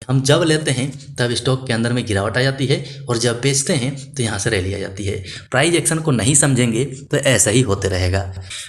हम जब लेते हैं तब स्टॉक के अंदर में गिरावट आ जाती है और जब बेचते हैं तो यहाँ से रैली आ जाती है। प्राइस एक्शन को नहीं समझेंगे तो ऐसा ही होते रहेगा।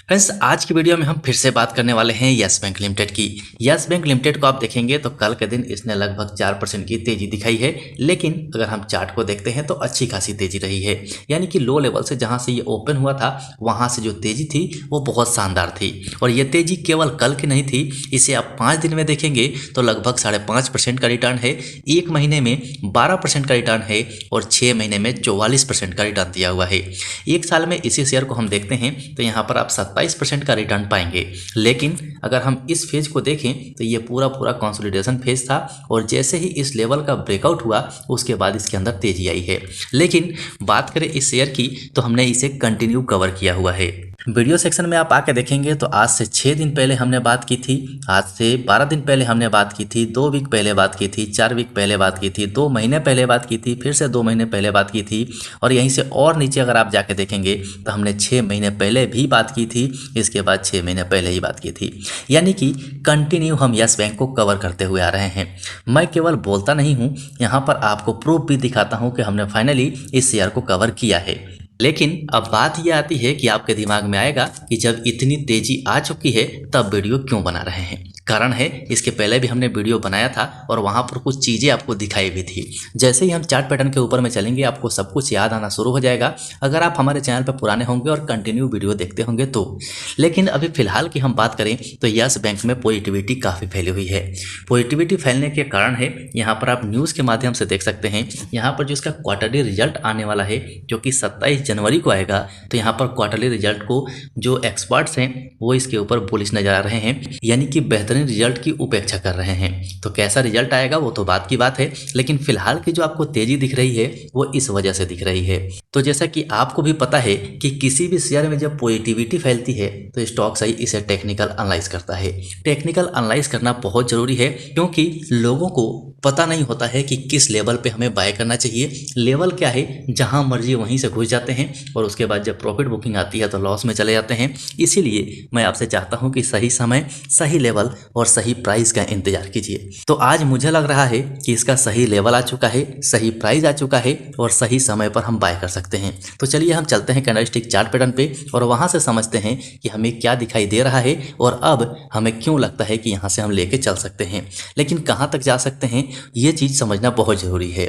फ्रेंड्स, आज की वीडियो में हम फिर से बात करने वाले हैं यस बैंक लिमिटेड की। यस बैंक लिमिटेड को आप देखेंगे तो कल के दिन इसने लगभग 4% की तेजी दिखाई है, लेकिन अगर हम चार्ट को देखते हैं तो अच्छी खासी तेजी रही है। यानी कि लो लेवल से जहाँ से ये ओपन हुआ था वहाँ से जो तेजी थी वो बहुत शानदार थी, और ये तेजी केवल कल की नहीं थी। इसे आप 5 दिन में देखेंगे तो लगभग 5.5% का रिटर्न है, 1 महीने में 12% का रिटर्न है और 6 महीने में 44% का रिटर्न दिया हुआ है। 1 साल में इसी शेयर को हम देखते हैं तो यहाँ पर आप 27% का रिटर्न पाएंगे। लेकिन अगर हम इस फेज को देखें तो ये पूरा कंसोलिडेशन फेज था, और जैसे ही इस लेवल का ब्रेकआउट हुआ उसके बाद इसके अंदर तेजी आई है। लेकिन बात करें इस शेयर की तो हमने इसे कंटिन्यू कवर किया हुआ है। वीडियो सेक्शन में आप आके देखेंगे तो आज से 6 दिन पहले हमने बात की थी, आज से 12 दिन पहले हमने बात की थी, 2 वीक पहले बात की थी, 4 वीक पहले बात की थी, 2 महीने पहले बात की थी, फिर से 2 महीने पहले बात की थी, और यहीं से और नीचे अगर आप जाके देखेंगे तो हमने 6 महीने पहले भी बात की थी, इसके बाद 6 महीने पहले ही बात की थी। यानी कि कंटिन्यू हम यस बैंक को कवर करते हुए आ रहे हैं। मैं केवल बोलता नहीं हूँ, यहाँ पर आपको प्रूफ भी दिखाता हूँ कि हमने फाइनली इस शेयर को कवर किया है। लेकिन अब बात यह आती है कि आपके दिमाग में आएगा कि जब इतनी तेजी आ चुकी है तब वीडियो क्यों बना रहे हैं। कारण है, इसके पहले भी हमने वीडियो बनाया था और वहाँ पर कुछ चीज़ें आपको दिखाई भी थी। जैसे ही हम चार्ट पैटर्न के ऊपर में चलेंगे आपको सब कुछ याद आना शुरू हो जाएगा, अगर आप हमारे चैनल पर पुराने होंगे और कंटिन्यू वीडियो देखते होंगे तो। लेकिन अभी फिलहाल की हम बात करें तो यस बैंक में पॉजिटिविटी काफ़ी फैली हुई है। पॉजिटिविटी फैलने के कारण है, यहाँ पर आप न्यूज़ के माध्यम से देख सकते हैं, यहाँ पर जो इसका क्वार्टरली रिजल्ट आने वाला है जो कि 27 जनवरी को आएगा, तो यहाँ पर क्वार्टरली रिजल्ट को जो एक्सपर्ट्स हैं वो इसके ऊपर बुलिश नजर आ रहे हैं, यानी कि बेहतरीन रिजल्ट की उपेक्षा कर रहे हैं। तो कैसा रिजल्ट आएगा वो तो बात की बात है, लेकिन फिलहाल की जो आपको तेजी दिख रही है वो इस वजह से दिख रही है। तो जैसा कि आपको भी पता है कि किसी भी शेयर में जब पॉजिटिविटी फैलती है तो स्टॉक सही इसे टेक्निकल एनालाइज करता है। टेक्निकल एनालाइज करना बहुत जरूरी है, क्योंकि लोगों को पता नहीं होता है कि किस लेवल पे हमें बाय करना चाहिए। लेवल क्या है, जहां मर्जी वहीं से घुस जाते हैं और उसके बाद जब प्रॉफिट बुकिंग आती है तो लॉस में चले जाते हैं। इसीलिए मैं आपसे चाहता हूं कि सही समय, सही लेवल और सही प्राइस का इंतजार कीजिए। तो आज मुझे लग रहा है कि इसका सही लेवल आ चुका है, सही प्राइस आ चुका है और सही समय पर हम बाय कर सकते हैं। तो चलिए हम चलते हैं कैंडलस्टिक चार्ट पैटर्न पे और वहां से समझते हैं कि हमें क्या दिखाई दे रहा है और अब हमें क्यों लगता है कि यहाँ से हम लेके चल सकते हैं। लेकिन कहाँ तक जा सकते हैं ये चीज़ समझना बहुत ज़रूरी है।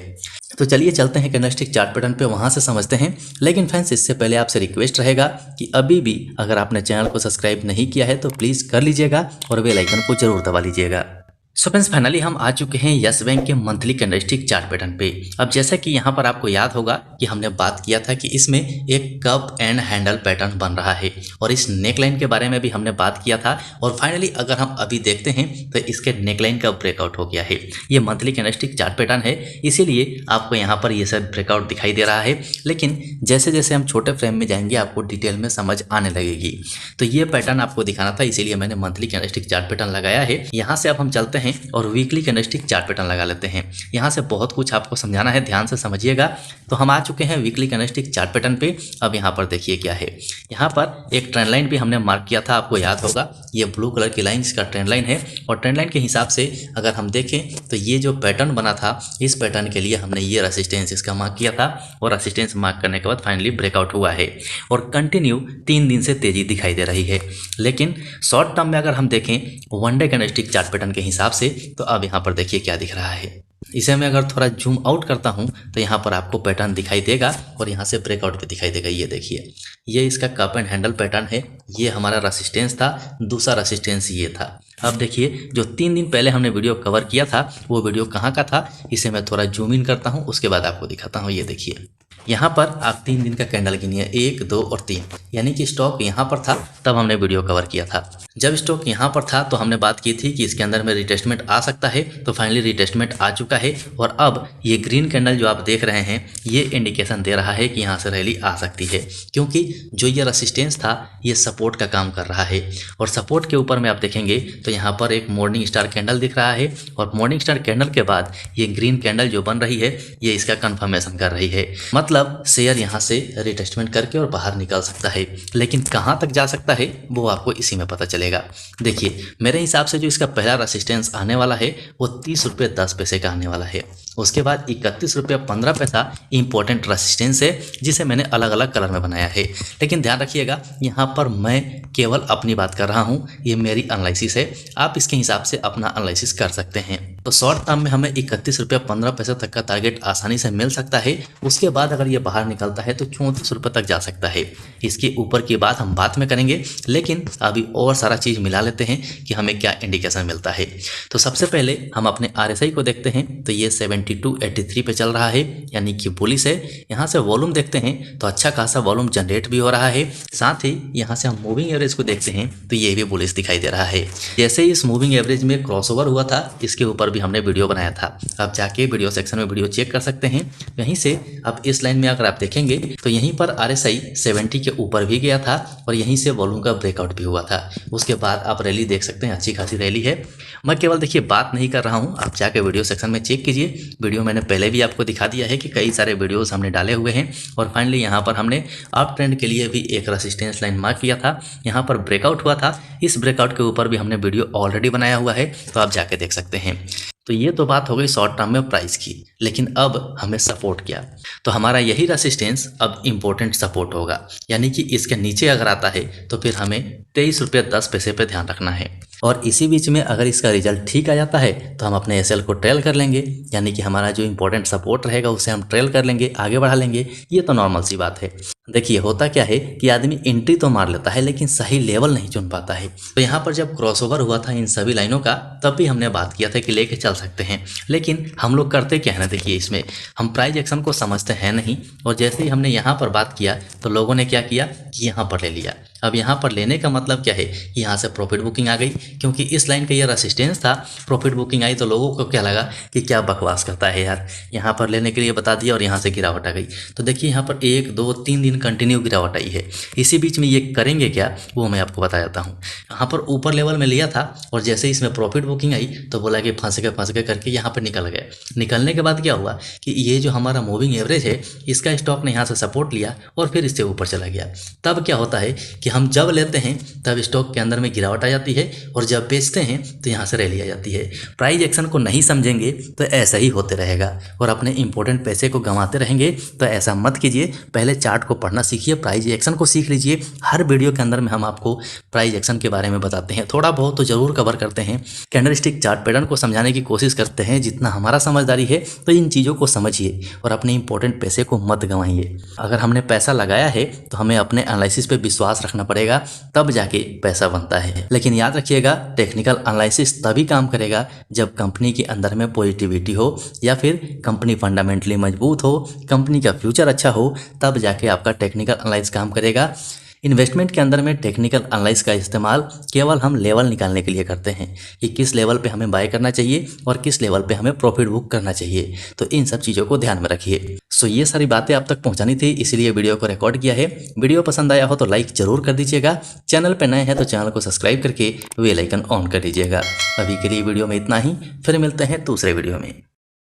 तो चलिए चलते हैं कैंडलस्टिक चार्ट पैटर्न पे, वहाँ से समझते हैं। लेकिन फ्रेंड्स, इससे पहले आपसे रिक्वेस्ट रहेगा कि अभी भी अगर आपने चैनल को सब्सक्राइब नहीं किया है तो प्लीज़ कर लीजिएगा और बेल आइकन को जरूर दबा लीजिएगा। सो फ्रेंड्स, फाइनली हम आ चुके हैं यस बैंक के मंथली कैंडलस्टिक चार्ट पैटर्न पे। अब जैसा कि यहाँ पर आपको याद होगा कि हमने बात किया था कि इसमें एक कप एंड हैंडल पैटर्न बन रहा है, और इस नेकलाइन के बारे में भी हमने बात किया था। और फाइनली अगर हम अभी देखते हैं तो इसके नेकलाइन का ब्रेकआउट हो गया है। ये मंथली कैंडलस्टिक चार्ट पैटर्न है, इसीलिए आपको यहाँ पर ये सब ब्रेकआउट दिखाई दे रहा है। लेकिन जैसे जैसे हम छोटे फ्रेम में जाएंगे आपको डिटेल में समझ आने लगेगी। तो ये पैटर्न आपको दिखाना था, इसीलिए मैंने मंथली कैंडलस्टिक चार्ट पैटर्न लगाया है। यहाँ से अब हम चलते हैं और वीकली कैंडलस्टिक चार्ट पैटर्न लगा लेते हैं। यहाँ से बहुत कुछ आपको समझाना है, ध्यान से समझिएगा। तो हम आ चुके हैं वीकली कैंडलस्टिक चार्ट पैटर्न पे। अब यहाँ पर देखिए क्या है, यहाँ पर एक ट्रेंड लाइन भी हमने मार्क किया था, आपको याद होगा। ये ब्लू कलर की लाइन इसका ट्रेंड लाइन है, और ट्रेंड लाइन के हिसाब से अगर हम देखें तो ये जो पैटर्न बना था, इस पैटर्न के लिए हमने ये रेसिस्टेंस इसका मार्क किया था, और रेसिस्टेंस मार्क करने के बाद फाइनली ब्रेकआउट हुआ है और कंटिन्यू 3 दिन से तेजी दिखाई दे रही है। लेकिन शॉर्ट टर्म में अगर हम देखें one day candlestick chart pattern के हिसाब से, तो अब यहाँ पर देखिए क्या दिख रहा है। इसे मैं अगर थोड़ा जूम आउट करता हूँ तो यहाँ पर आपको पैटर्न दिखाई देगा और यहाँ से ब्रेकआउट भी दिखाई देगा। ये देखिए, ये इसका कप एंड हैंडल पैटर्न है। ये हमारा रेसिस्टेंस था, दूसरा रेसिस्टेंस ये था। अब देखिए, जो 3 दिन पहले हमने वीडियो कवर किया था वो वीडियो कहाँ का था, इसे मैं थोड़ा जूम इन करता हूँ, उसके बाद आपको दिखाता हूँ। ये देखिए, यहाँ पर आप 3 दिन का कैंडल गिनिए, 1, 2 और 3, यानी कि स्टॉक यहाँ पर था तब हमने वीडियो कवर किया था। जब स्टॉक यहाँ पर था तो हमने बात की थी कि इसके अंदर में रिटेस्टमेंट आ सकता है, तो फाइनली रिटेस्टमेंट आ चुका है। और अब ये ग्रीन कैंडल जो आप देख रहे हैं ये इंडिकेशन दे रहा है कि यहाँ से रैली आ सकती है, क्योंकि जो ये रेसिस्टेंस था ये सपोर्ट का काम कर रहा है। और सपोर्ट के ऊपर में आप देखेंगे तो यहाँ पर एक मॉर्निंग स्टार कैंडल दिख रहा है, और मॉर्निंग स्टार कैंडल के बाद ये ग्रीन कैंडल जो बन रही है ये इसका कन्फर्मेशन कर रही है। मतलब मतलब शेयर यहाँ से रिटेस्टमेंट करके और बाहर निकल सकता है, लेकिन कहाँ तक जा सकता है वो आपको इसी में पता चलेगा। देखिए मेरे हिसाब से जो इसका पहला रेसिस्टेंस आने वाला है वो 30 रुपये 10 पैसे का आने वाला है। उसके बाद 31 रुपये 15 पैसा इंपॉर्टेंट रेसिस्टेंस है जिसे मैंने अलग अलग कलर में बनाया है। लेकिन ध्यान रखिएगा यहाँ पर मैं केवल अपनी बात कर रहा हूँ, ये मेरी एनालिसिस है, आप इसके हिसाब से अपना एनालिसिस कर सकते हैं। तो शॉर्ट टर्म में हमें 31 रुपये 15 पैसे तक का टारगेट आसानी से मिल सकता है। उसके बाद अगर ये बाहर निकलता है तो 34 रुपये तक जा सकता है। इसके ऊपर की बात हम बाद में करेंगे, लेकिन अभी और सारा चीज़ मिला लेते हैं कि हमें क्या इंडिकेशन मिलता है। तो सबसे पहले हम अपने RSI को देखते हैं, तो ये 7283 पे चल रहा है, यानी कि बुलिश है। यहाँ से वॉल्यूम देखते हैं तो अच्छा खासा वॉल्यूम जनरेट भी हो रहा है। साथ ही यहाँ से हम मूविंग एवरेज को देखते हैं तो ये भी बुलिश दिखाई दे रहा है। जैसे इस मूविंग एवरेज में क्रॉसओवर हुआ था, इसके ऊपर भी हमने वीडियो बनाया था, आप जाके वीडियो सेक्शन में वीडियो चेक कर सकते हैं। यहीं से अब इस लाइन में अगर आप देखेंगे तो यहीं पर RSI 70 के ऊपर भी गया था और यहीं से वॉल्यूम का ब्रेकआउट भी हुआ था। उसके बाद आप रैली देख सकते हैं, अच्छी खासी रैली है। मैं केवल देखिए बात नहीं कर रहा हूँ, आप जाके वीडियो सेक्शन में चेक कीजिए। वीडियो मैंने पहले भी आपको दिखा दिया है कि कई सारे वीडियोस हमने डाले हुए हैं। और फाइनली यहाँ पर हमने अप ट्रेंड के लिए भी एक रेसिस्टेंस लाइन मार्क किया था, यहाँ पर ब्रेकआउट हुआ था। इस ब्रेकआउट के ऊपर भी हमने वीडियो ऑलरेडी बनाया हुआ है, तो आप जाके देख सकते हैं। तो ये तो बात हो गई शॉर्ट टर्म में प्राइस की, लेकिन अब हमें सपोर्ट किया तो हमारा यही रेसिस्टेंस अब इम्पोर्टेंट सपोर्ट होगा, यानी कि इसके नीचे अगर आता है तो फिर हमें 23 रुपये 10 पैसे पे ध्यान रखना है। और इसी बीच में अगर इसका रिजल्ट ठीक आ जाता है तो हम अपने SL को ट्रेल कर लेंगे, यानी कि हमारा जो इंपॉर्टेंट सपोर्ट रहेगा उसे हम ट्रेल कर लेंगे, आगे बढ़ा लेंगे। ये तो नॉर्मल सी बात है। देखिए होता क्या है कि आदमी एंट्री तो मार लेता है लेकिन सही लेवल नहीं चुन पाता है। तो यहाँ पर जब क्रॉसओवर हुआ था इन सभी लाइनों का, तब भी हमने बात किया था कि लेके चल सकते हैं, लेकिन हम लोग करते क्या है ना, देखिए इसमें हम प्राइस एक्शन को समझते हैं नहीं। और जैसे ही हमने यहाँ पर बात किया तो लोगों ने क्या किया कि यहाँ पर ले लिया। अब यहाँ पर लेने का मतलब क्या है कि यहाँ से प्रॉफिट बुकिंग आ गई, क्योंकि इस लाइन का ये रेसिस्टेंस था। प्रॉफिट बुकिंग आई तो लोगों को क्या लगा कि क्या बकवास करता है यार, यहाँ पर लेने के लिए बता दिया और यहाँ से गिरावट आ गई। तो देखिए यहाँ पर 1 2 3 दिन कंटिन्यू गिरावट आई है। इसी बीच में ये करेंगे क्या वो मैं आपको बता देता हूँ। यहाँ पर ऊपर लेवल में लिया था और जैसे इसमें प्रॉफिट बुकिंग आई तो बोला कि फंस गए करके यहाँ पर निकल गए। निकलने के बाद क्या हुआ कि ये जो हमारा मूविंग एवरेज है इसका स्टॉक ने यहाँ से सपोर्ट लिया और फिर इससे ऊपर चला गया। तब क्या होता है कि हम जब लेते हैं तब स्टॉक के अंदर में गिरावट आ जाती है और जब बेचते हैं तो यहाँ से रैली आ जाती है। प्राइस एक्शन को नहीं समझेंगे तो ऐसा ही होते रहेगा और अपने इंपॉर्टेंट पैसे को गंवाते रहेंगे। तो ऐसा मत कीजिए, पहले चार्ट को पढ़ना सीखिए, प्राइस एक्शन को सीख लीजिए। हर वीडियो के अंदर में हम आपको प्राइस एक्शन के बारे में बताते हैं, थोड़ा बहुत तो जरूर कवर करते हैं। कैंडलस्टिक चार्ट पैटर्न को समझाने की कोशिश करते हैं जितना हमारा समझदारी है। तो इन चीज़ों को समझिए और अपने इंपॉर्टेंट पैसे को मत गंवाइए। अगर हमने पैसा लगाया है तो हमें अपने एनालिसिस पे विश्वास रखना पड़ेगा, तब जाके पैसा बनता है। लेकिन याद रखिएगा टेक्निकल एनालिसिस तभी काम करेगा जब कंपनी के अंदर में पॉजिटिविटी हो या फिर कंपनी फंडामेंटली मजबूत हो, कंपनी का फ्यूचर अच्छा हो, तब जाके आपका टेक्निकल एनालिसिस काम करेगा। इन्वेस्टमेंट के अंदर में टेक्निकल एनालिसिस का इस्तेमाल केवल हम लेवल निकालने के लिए करते हैं कि किस लेवल पे हमें बाय करना चाहिए और किस लेवल पे हमें प्रॉफिट बुक करना चाहिए। तो इन सब चीज़ों को ध्यान में रखिए। सो ये सारी बातें आप तक पहुंचानी थी, इसीलिए वीडियो को रिकॉर्ड किया है। वीडियो पसंद आया हो तो लाइक जरूर कर दीजिएगा। चैनल पर नए हैं तो चैनल को सब्सक्राइब करके बेल आइकन ऑन कर दीजिएगा। अभी के लिए वीडियो में इतना ही, फिर मिलते हैं दूसरे वीडियो में।